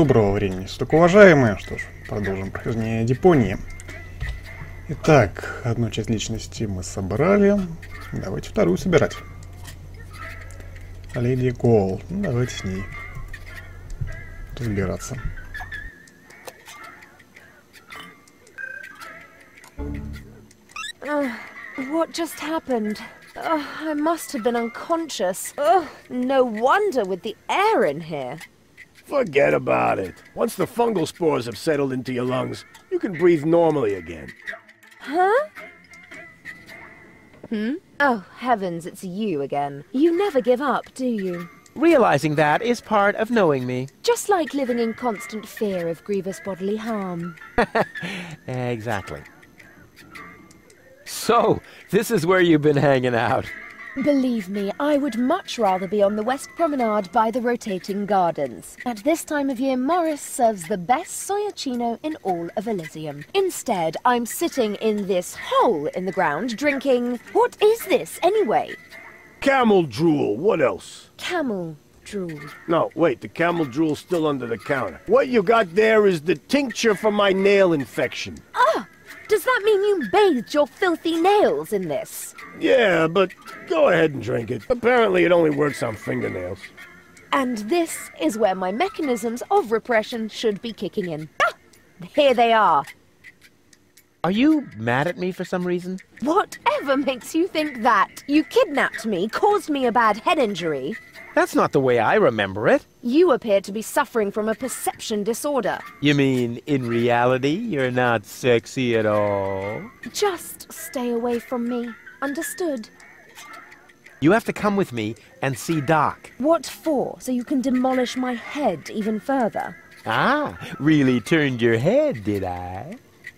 Доброго времени суток, уважаемые. Что ж, продолжим прохождение Депонии. Итак, одну часть личности мы собрали. Давайте вторую собирать. Леди Кол. Ну, давайте с ней разбираться. What just happened? I must have been unconscious. No wonder with the air in here. Forget about it. Once the fungal spores have settled into your lungs, you can breathe normally again. Huh? Oh, heavens, it's you again. You never give up, do you? Realizing that is part of knowing me. Just like living in constant fear of grievous bodily harm. Exactly. So, this is where you've been hanging out. Believe me, I would much rather be on the West Promenade by the rotating gardens. At this time of year, Morris serves the best soyacino in all of Elysium. Instead, I'm sitting in this hole in the ground drinking... What is this, anyway? Camel drool, what else? Camel drool. No, wait, the camel drool's still under the counter. What you got there is the tincture for my nail infection. Ah! Does that mean you bathed your filthy nails in this? Yeah, but go ahead and drink it. Apparently it only works on fingernails. And this is where my mechanisms of repression should be kicking in. Ah! Here they are. Are you mad at me for some reason? Whatever makes you think that? You kidnapped me, caused me a bad head injury. That's not the way I remember it. You appear to be suffering from a perception disorder. You mean, in reality, you're not sexy at all? Just stay away from me. Understood? You have to come with me and see Doc. What for? So you can demolish my head even further? Ah, really turned your head, did I?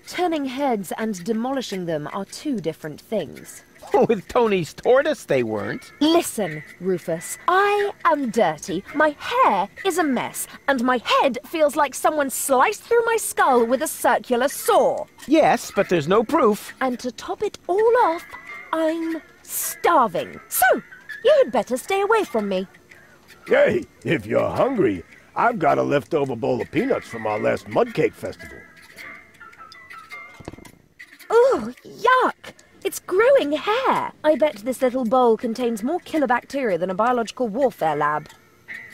Turning heads and demolishing them are two different things. With Tony's tortoise, they weren't. Listen, Rufus, I am dirty, my hair is a mess, and my head feels like someone sliced through my skull with a circular saw. Yes, but there's no proof. And to top it all off, I'm starving. So, you had better stay away from me. Hey, if you're hungry, I've got a leftover bowl of peanuts from our last mud cake festival. Ooh, yuck! It's growing hair. I bet this little bowl contains more killer bacteria than a biological warfare lab.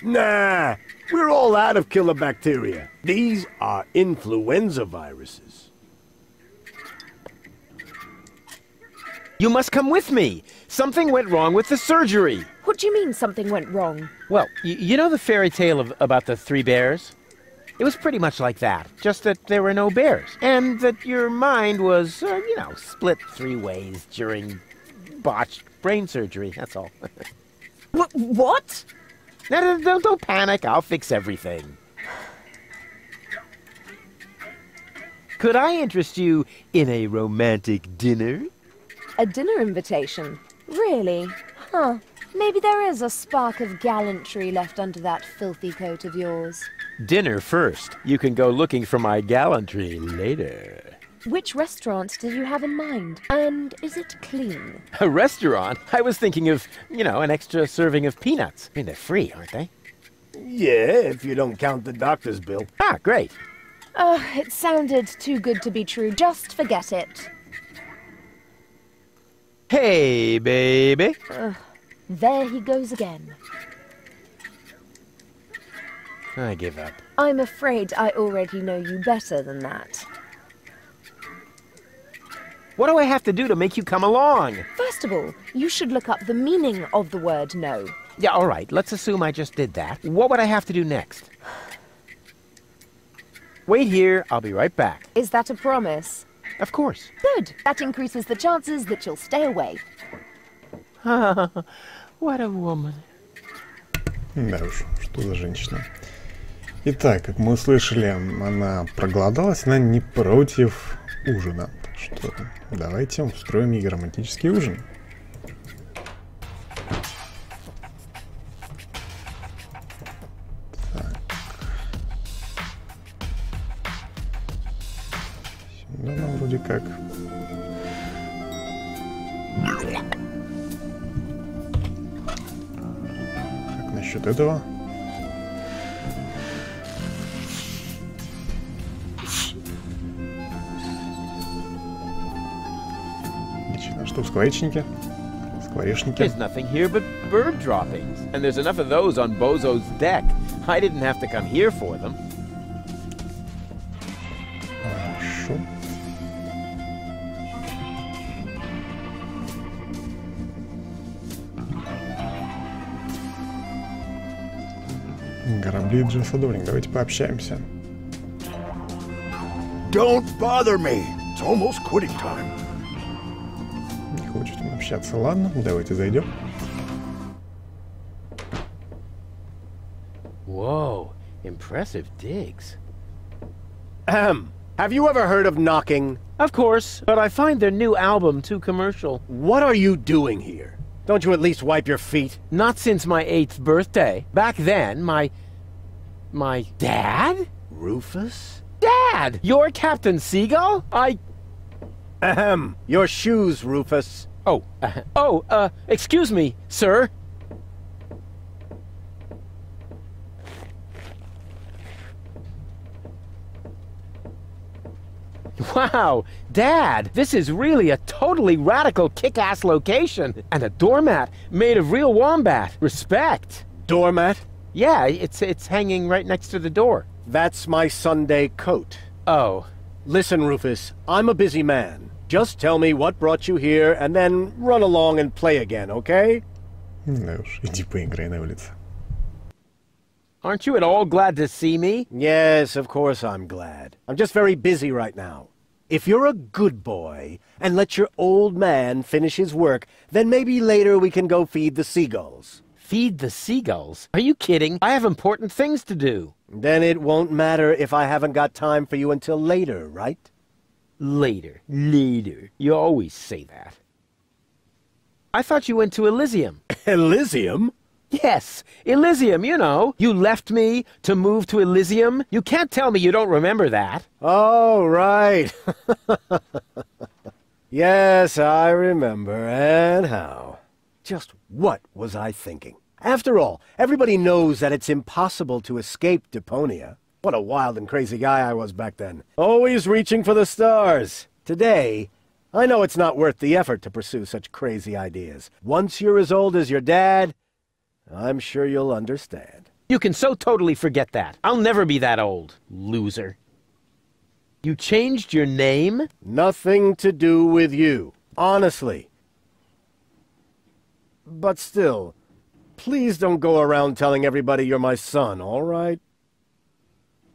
Nah, we're all out of killer bacteria. These are influenza viruses. You must come with me. Something went wrong with the surgery. What do you mean something went wrong? Well, you know the fairy tale about the three bears? It was pretty much like that, just that there were no bears, and that your mind was, split three ways during botched brain surgery, that's all. What? No, don't panic, I'll fix everything. Could I interest you in a romantic dinner? A dinner invitation? Really? Huh. Maybe there is a spark of gallantry left under that filthy coat of yours. Dinner first. You can go looking for my gallantry later. Which restaurant did you have in mind? And is it clean? A restaurant? I was thinking of, an extra serving of peanuts. I mean, they're free, aren't they? Yeah, if you don't count the doctor's bill. Ah, great. It sounded too good to be true. Just forget it. Hey, baby. There he goes again. I give up. I'm afraid I already know you better than that. What do I have to do to make you come along? First of all, you should look up the meaning of the word no. Yeah, all right. Let's assume I just did that. What would I have to do next? Wait here. I'll be right back. Is that a promise? Of course. Good. That increases the chances that you'll stay away. What a woman. Да уж, что за женщина. Итак, как мы услышали, она проголодалась, она не против ужина. Так что давайте устроим ей романтический ужин. Так. Сюда нам вроде как. Как насчет этого? Что в скворечнике? Скворечники. There's nothing here but bird droppings, and there's enough of those on Bozo's deck. I didn't have to come here for them. Хорошо. Корабли Джасадорник. Давайте пообщаемся. Don't bother me. It's almost quitting time. Не хочет он общаться. Ладно, давайте зайдем. Whoa, impressive digs. Have you ever heard of knocking? Of course, but I find their new album too commercial. What are you doing here? Don't you at least wipe your feet? Not since my 8th birthday. Back then, my dad? Rufus? Dad! You're Captain Seagull? Your shoes, Rufus. Excuse me, sir. Wow, Dad, this is really a totally radical kick-ass location. And a doormat made of real wombat. Respect. Doormat? Yeah, it's hanging right next to the door. That's my Sunday coat. Oh. Listen, Rufus, I'm a busy man. Just tell me what brought you here, and then run along and play again, okay? Да уж, иди поиграй на улице. Aren't you at all glad to see me? Yes, of course I'm glad. I'm just very busy right now. If you're a good boy, and let your old man finish his work, then maybe later we can go feed the seagulls. Feed the seagulls? Are you kidding? I have important things to do. Then it won't matter if I haven't got time for you until later, right? Later. You always say that. I thought you went to Elysium. Elysium? Yes, Elysium, you know. You left me to move to Elysium. You can't tell me you don't remember that. Oh, right. Yes, I remember. And how? Just what was I thinking? After all, everybody knows that it's impossible to escape Deponia. What a wild and crazy guy I was back then. Always reaching for the stars. Today, I know it's not worth the effort to pursue such crazy ideas. Once you're as old as your dad, I'm sure you'll understand. You can so totally forget that. I'll never be that old, loser. You changed your name? Nothing to do with you. Honestly. But still, please don't go around telling everybody you're my son, all right?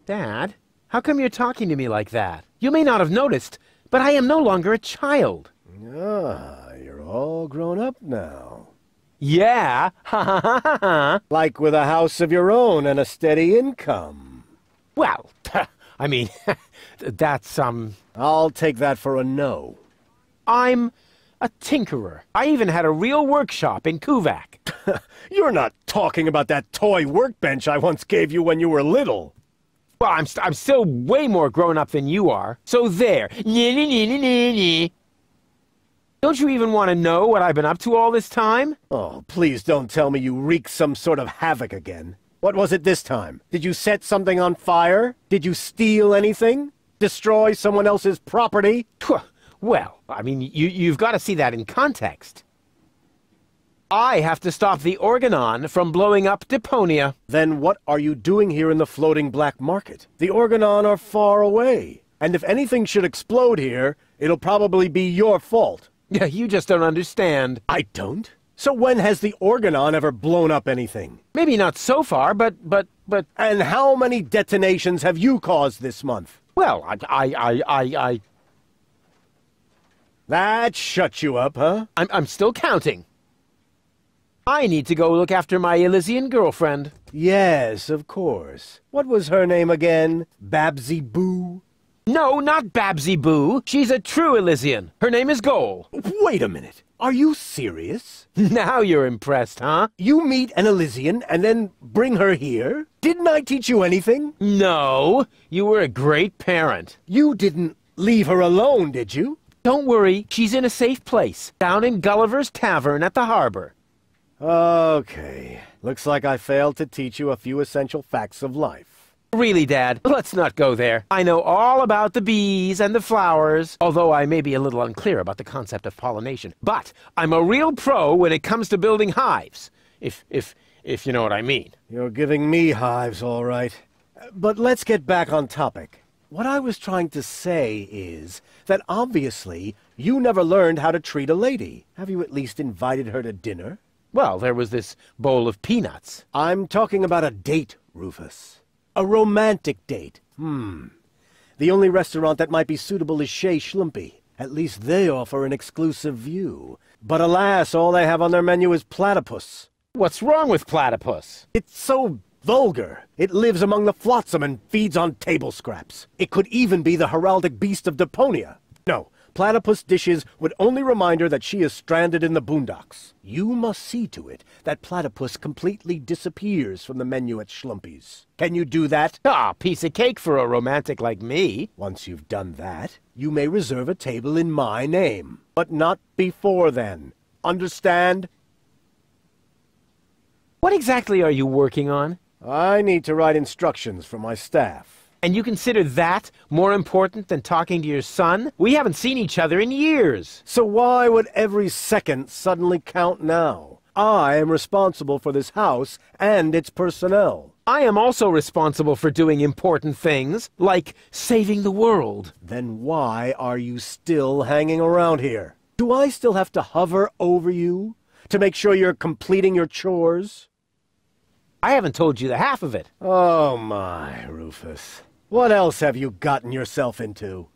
Dad, how come you're talking to me like that? You may not have noticed, but I am no longer a child. Ah, you're all grown up now. Yeah, ha ha ha ha ha. Like with a house of your own and a steady income. Well, I mean, that's, I'll take that for a no. I'm a tinkerer. I even had a real workshop in Kuvak. You're not talking about that toy workbench I once gave you when you were little. Well, I'm still way more grown up than you are. So there. Don't you even want to know what I've been up to all this time? Oh, please don't tell me you wreaked some sort of havoc again. What was it this time? Did you set something on fire? Did you steal anything? Destroy someone else's property? Well, I mean, you've got to see that in context. I have to stop the Organon from blowing up Deponia. Then what are you doing here in the floating black market? The Organon are far away. And if anything should explode here, it'll probably be your fault. Yeah, you just don't understand. I don't? So when has the Organon ever blown up anything? Maybe not so far, but... And how many detonations have you caused this month? Well, That shut you up, huh? I'm still counting. I need to go look after my Elysian girlfriend. Yes, of course. What was her name again? Babsy Boo? No, not Babsy Boo. She's a true Elysian. Her name is Goal. Wait a minute. Are you serious? Now you're impressed, huh? You meet an Elysian and then bring her here? Didn't I teach you anything? No, you were a great parent. You didn't leave her alone, did you? Don't worry, she's in a safe place, down in Gulliver's Tavern at the harbor. Okay. Looks like I failed to teach you a few essential facts of life. Really, Dad, let's not go there. I know all about the bees and the flowers, although I may be a little unclear about the concept of pollination. But I'm a real pro when it comes to building hives, if you know what I mean. You're giving me hives, all right. But let's get back on topic. What I was trying to say is that obviously you never learned how to treat a lady. Have you at least invited her to dinner? Well, there was this bowl of peanuts. I'm talking about a date, Rufus. A romantic date. The only restaurant that might be suitable is Chez Schlumpy. At least they offer an exclusive view. But alas, all they have on their menu is platypus. What's wrong with platypus? It's so vulgar. It lives among the flotsam and feeds on table scraps. It could even be the heraldic beast of Deponia. No, platypus dishes would only remind her that she is stranded in the boondocks. You must see to it that platypus completely disappears from the menu at Schlumpy's. Can you do that? Ah, piece of cake for a romantic like me. Once you've done that, you may reserve a table in my name. But not before then. Understand? What exactly are you working on? I need to write instructions for my staff. And you consider that more important than talking to your son? We haven't seen each other in years. So why would every second suddenly count now? I am responsible for this house and its personnel. I am also responsible for doing important things, like saving the world. Then why are you still hanging around here? Do I still have to hover over you to make sure you're completing your chores? I haven't told you the half of it. Oh my, Rufus. What else have you gotten yourself into?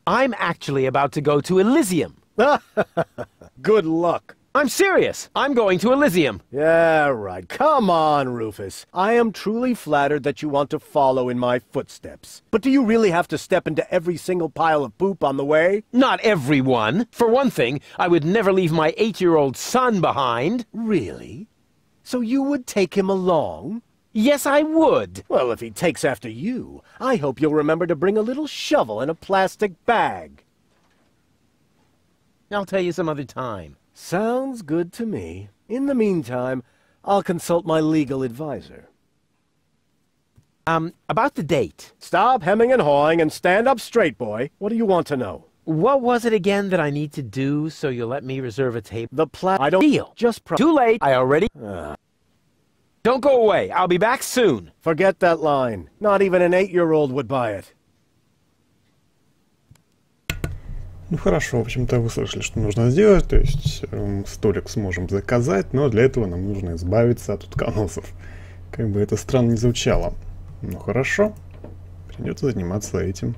I'm actually about to go to Elysium. Good luck. I'm serious. I'm going to Elysium. Yeah, right. Come on, Rufus. I am truly flattered that you want to follow in my footsteps. But do you really have to step into every single pile of poop on the way? Not everyone. For one thing, I would never leave my 8-year-old son behind. Really? So you would take him along? Yes, I would. Well, if he takes after you, I hope you'll remember to bring a little shovel and a plastic bag. I'll tell you some other time. Sounds good to me. In the meantime, I'll consult my legal advisor. About the date. Stop hemming and hawing and stand up straight, boy. What do you want to know? What was it again that I need to do so you'll let me reserve a table? I don't... Deal. Too late. I already... Don't go away. I'll be back soon. Forget that line. Not even an 8-year-old would buy it. Ну хорошо, в общем-то вы слышали, что нужно сделать, то есть столик сможем заказать, но для этого нам нужно избавиться от утконосов. Как бы это странно не звучало. Ну хорошо, придется заниматься этим.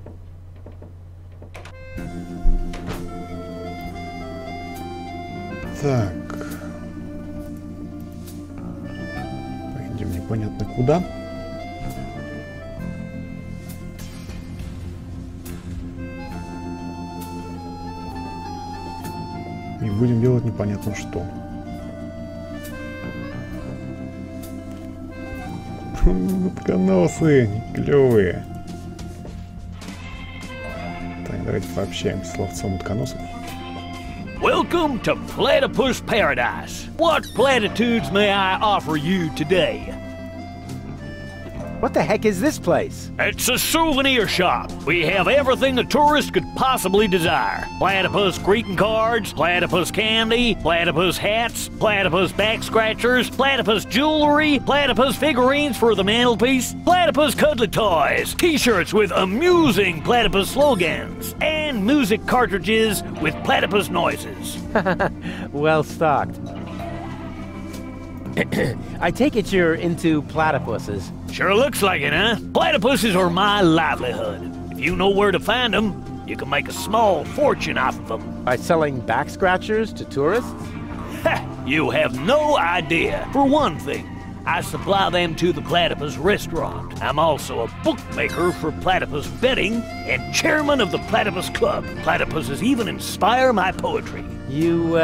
Так. Пойдем непонятно куда. И будем делать непонятно что. Утконосы, клевые. Так, давайте пообщаемся с ловцом утконосов. Welcome to Platypus Paradise. What platitudes may I offer you today? What the heck is this place? It's a souvenir shop. We have everything a tourist could possibly desire. Platypus greeting cards, platypus candy, platypus hats, platypus back scratchers, platypus jewelry, platypus figurines for the mantelpiece, platypus cuddly toys, t-shirts with amusing platypus slogans, and music cartridges with platypus noises. Well stocked. I take it you're into platypuses. Sure looks like it, huh? Platypuses are my livelihood. If you know where to find them, you can make a small fortune off of them. By selling back scratchers to tourists? Ha! You have no idea. For one thing, I supply them to the Platypus restaurant. I'm also a bookmaker for Platypus betting and chairman of the Platypus Club. Platypuses even inspire my poetry. You,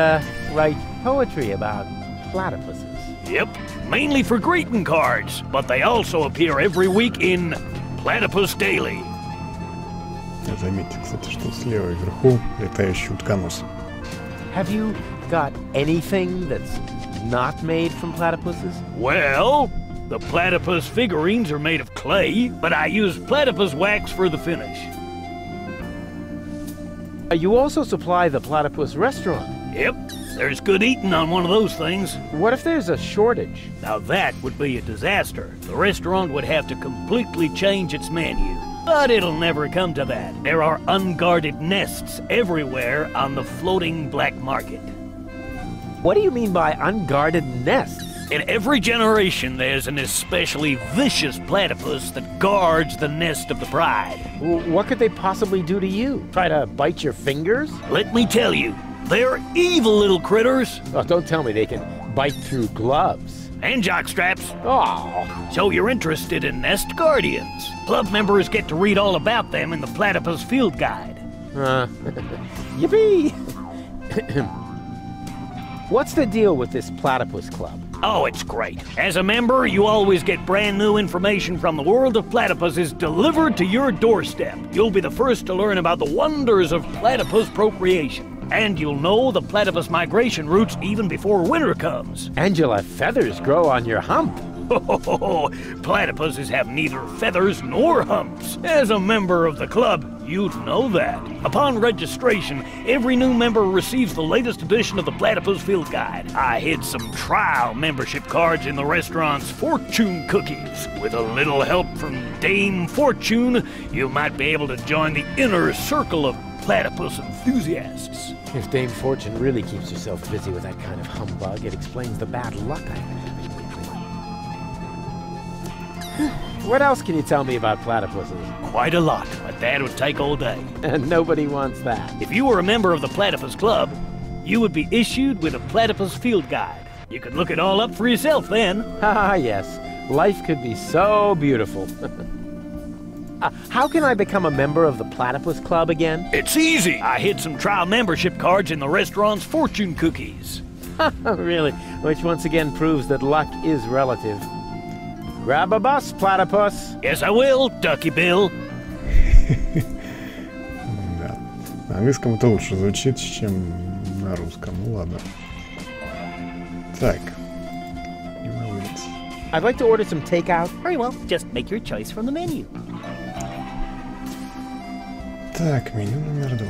write poetry about platypuses? Yep, mainly for greeting cards, but they also appear every week in Platypus Daily. Заметьте, кстати, что слева вверху летающий утконос. Have you got anything that's not made from platypuses? Well, The platypus figurines are made of clay, but I use platypus wax for the finish. You also supply the platypus restaurant. Yep, there's good eating on one of those things. What if there's a shortage? Now that would be a disaster. The restaurant would have to completely change its menu. But it'll never come to that. There are unguarded nests everywhere on the floating black market. What do you mean by unguarded nests? In every generation, there's an especially vicious platypus that guards the nest of the bride. What could they possibly do to you? Try to bite your fingers? Let me tell you, they're evil little critters. Oh, don't tell me they can bite through gloves. And jockstraps. Oh. So you're interested in nest guardians. Club members get to read all about them in the Platypus Field Guide. Yippee! What's the deal with this platypus club? Oh, it's great. As a member, you always get brand new information from the world of platypuses delivered to your doorstep. You'll be the first to learn about the wonders of platypus procreation. And you'll know the platypus migration routes even before winter comes. And you'll have feathers grow on your hump. Platypuses have neither feathers nor humps. As a member of the club, you'd know that. Upon registration, every new member receives the latest edition of the Platypus Field Guide. I hid some trial membership cards in the restaurant's fortune cookies. With a little help from Dame Fortune, you might be able to join the inner circle of platypus enthusiasts. If Dame Fortune really keeps herself busy with that kind of humbug, it explains the bad luck I've been having lately. What else can you tell me about platypuses? Quite a lot, but that would take all day. And nobody wants that. If you were a member of the Platypus Club, you would be issued with a Platypus Field Guide. You could look it all up for yourself then. Ah, yes. Life could be so beautiful. How can I become a member of the Platypus Club again? It's easy. I hid some trial membership cards in the restaurant's fortune cookies. Really? Which once again proves that luck is relative. Grab a bus, platypus. Yes, I will, Ducky Bill. Да. На английском это лучше звучит, чем на русском. Ну ладно. Так. I'd like to order some takeout. Very well, just make your choice from the menu. Так, меню номер 2.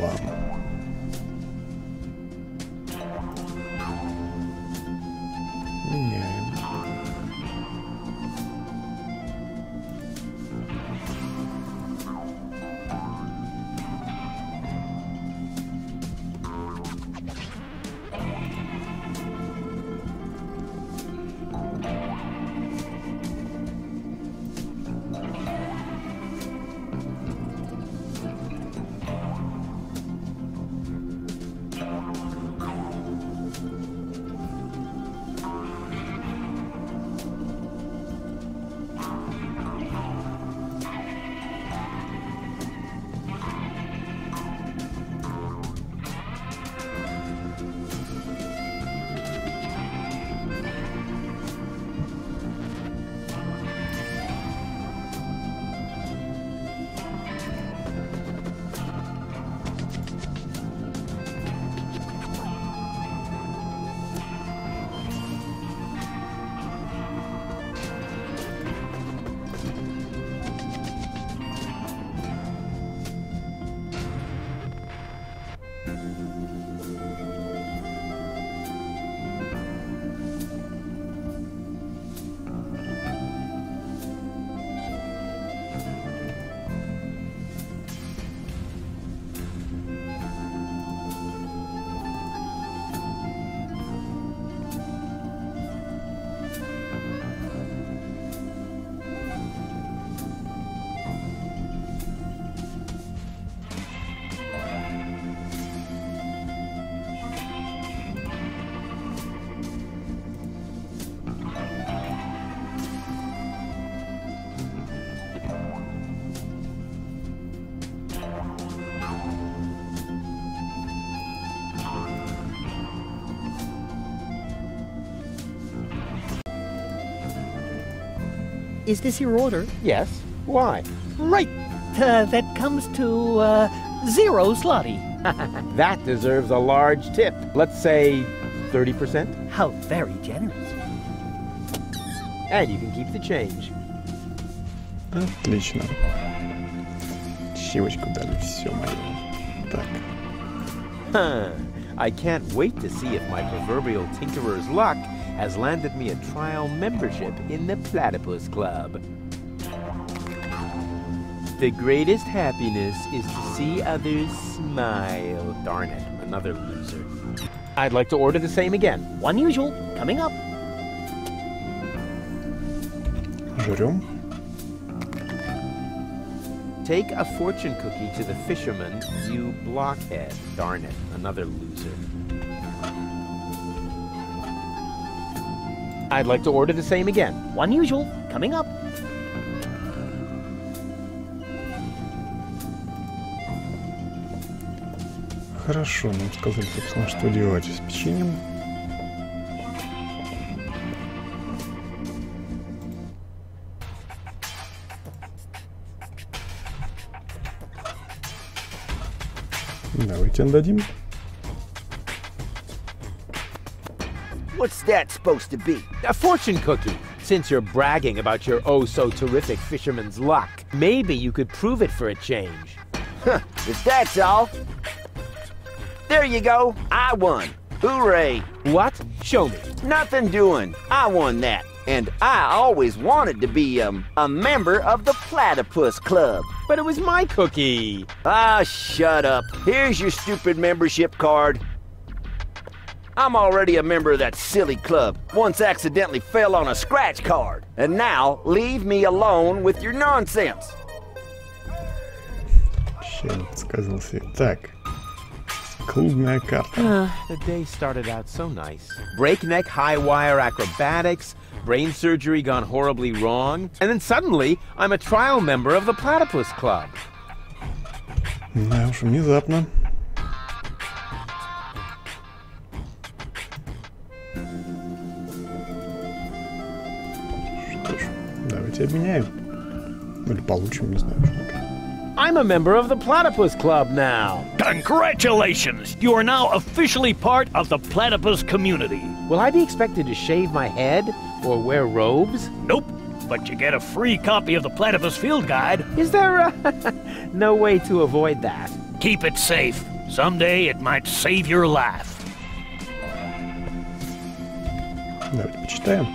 Меняем. Is this your order? Yes. Why? Right. That comes to, 0 zloty. That deserves a large tip. Let's say 30%? How very generous. and you can keep the change. Отлично. Щевочку дали, все мое. Так. Huh. I can't wait to see if my proverbial tinkerer's luck has landed me a trial membership in the Platypus Club. The greatest happiness is to see others smile. Darn it, another loser. I'd like to order the same again. One usual, coming up. Жрем. Take a fortune cookie to the fisherman, you blockhead. Darn it, another loser. I'd like to order the same again. One usual, coming up. Хорошо, нам сказали, собственно, что делать с печеньем. Давайте отдадим. What's that supposed to be? A fortune cookie. Since you're bragging about your oh-so-terrific fisherman's luck, maybe you could prove it for a change. Huh, if that's all. There you go. I won. Hooray. What? Show me. Nothing doing. I won that. And I always wanted to be, a member of the Platypus Club. But it was my cookie. Ah, shut up. Here's your stupid membership card. I'm already a member of that silly club. Once accidentally fell on a scratch card. And now, leave me alone with your nonsense. Чем подсказался. Так. Клубная карта. The day started out so nice. Breakneck high-wire acrobatics, brain surgery gone horribly wrong, and then suddenly I'm a trial member of the Platypus Club. Да уж, внезапно. Что ж, давайте обменяем. Или получим, не знаю. I'm a member of the Platypus Club now. Congratulations! You are now officially part of the platypus community. Will I be expected to shave my head or wear robes? Nope, but you get a free copy of the Platypus Field Guide. Is there no way to avoid that? Keep it safe. Someday it might save your life. Давайте почитаем.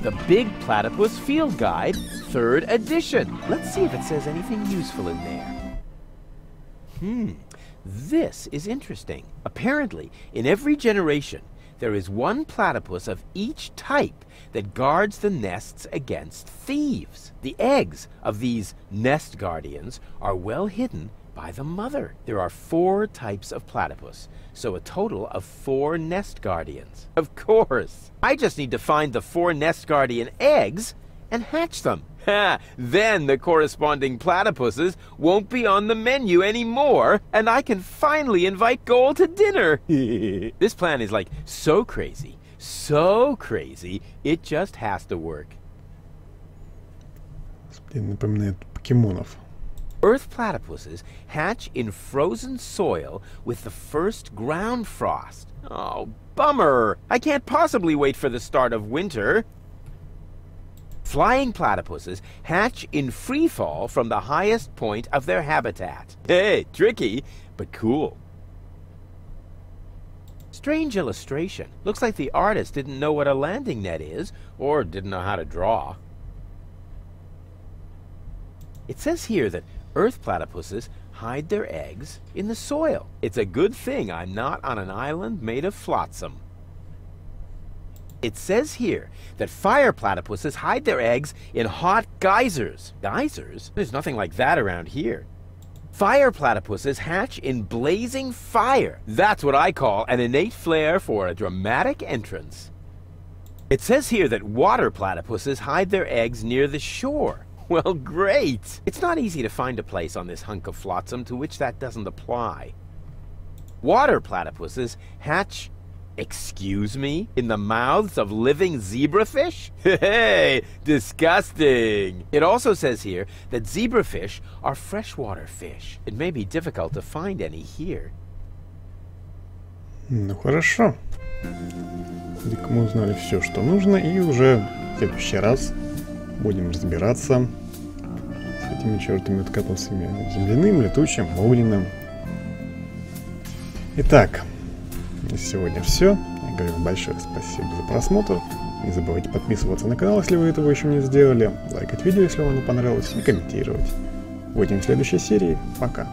The Big Platypus Field Guide, 3rd edition. Let's see if it says anything useful in there. This is interesting. Apparently, in every generation, there is one platypus of each type that guards the nests against thieves. The eggs of these nest guardians are well hidden by the mother. There are 4 types of platypus, so a total of 4 nest guardians. Of course. I just need to find the 4 nest guardian eggs and hatch them. Then the corresponding platypuses won't be on the menu anymore, and I can finally invite Goal to dinner. This plan is like so crazy, it just has to work. Напоминает покемонов. Earth platypuses hatch in frozen soil with the first ground frost. Oh, bummer! I can't possibly wait for the start of winter. Flying platypuses hatch in free fall from the highest point of their habitat. Hey, tricky, but cool. Strange illustration. Looks like the artist didn't know what a landing net is, or didn't know how to draw. It says here that earth platypuses hide their eggs in the soil. It's a good thing I'm not on an island made of flotsam. It says here that fire platypuses hide their eggs in hot geysers. Geysers? There's nothing like that around here. Fire platypuses hatch in blazing fire. That's what I call an innate flair for a dramatic entrance. It says here that water platypuses hide their eggs near the shore. Well, great! It's not easy to find a place on this hunk of flotsam to which that doesn't apply. Water platypuses hatch, excuse me, in the mouths of living zebrafish? Hey, disgusting! It also says here that zebrafish are freshwater fish. It may be difficult to find any here. Ну хорошо. Так мы узнали все, что нужно, и уже в следующий раз будем разбираться с этими чертами откатусами. Земляным, летучим, огненным. Итак, на сегодня все. Я говорю большое спасибо за просмотр. Не забывайте подписываться на канал, если вы этого еще не сделали. Лайкать видео, если вам оно понравилось. И комментировать. Увидимся в следующей серии. Пока.